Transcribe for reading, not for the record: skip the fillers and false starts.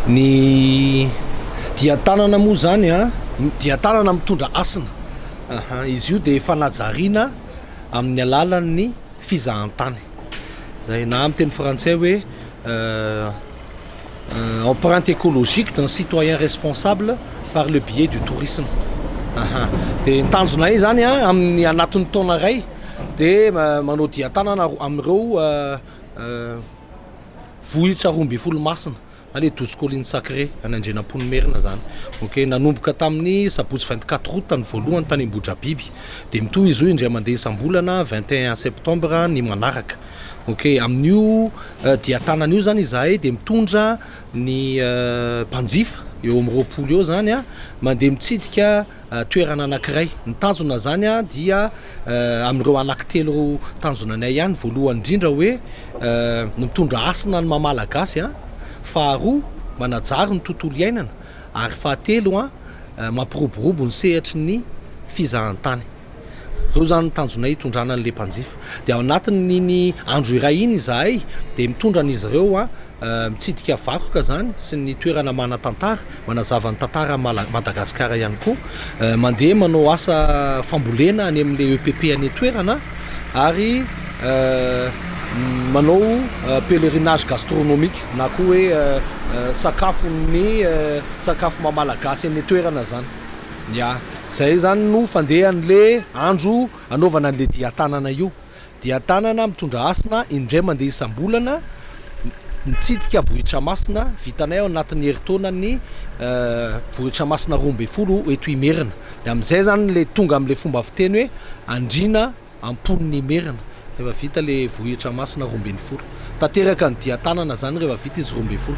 Ny diatanana moa zany a diatanana mitondra asina izy io de fanajariana amin'ny alalan'ny fizahantany zay na amin'ny teny frantsay hoe empreinte écologique d'un citoyen responsable par le biais du tourisme. De ny tanjona io zany a amin'ny anatin'ny taona ray de manao diatanana amin'ireo vohitra 12 masina ale 12 collines sacrées any Andrinampoinimerina zany. Ok, nanomboka tamin'ny sabotsy 24 août tany voalohany tany Ambohidrabiby de mitohy izy io indray mandeha isam-bolana 21 septembre ny manaraka. Ok, amin'io diatanana io zany izahay de mitondra ny mpanjifa eo amin'ny 20 eo zany a mandeha mitsidika toerana anankiray. Ny tanjona zany a dia amin'ireo anankitelo tanjonanay ihany, voalohany indrindra hoe mitondra asina ny mamalagasy a, faharoa manajary ny tontolo iainana, ary fahatelo a mampiroborobo ny sehatry ny fizahantany. Reo zany tanjona hitondrana an'le mpanjifa. De ao anatin'iny andro iray iny izahay de mitondra an'izy ireo a mitsidika vakoka zany sy ny toerana manan-tantara, manazava ny tantara Madagasikara ihany koa, mandeha manao asa fambolena any amin'le EPP any toerana ary manao pèlerinage gastronomique na koa hoe sakafo mamalagasy any toerana zany. Ya, zay zany no fandehan'le andro anaovana an'le diatanana io. Diatanana mitondra asina indray mandeha isam-bolana mitsidika vohitra masina vitanay ao anatin'ny herintaona ny vohitra masina 12 eto Imerina. De amin'izay zany le tonga amin'le fomba fiteny hoe andriana amponin'ny Imerina rehefa vita le vohitra masina 12. Tanteraka ny diatanana zany rehefa vita izy 12.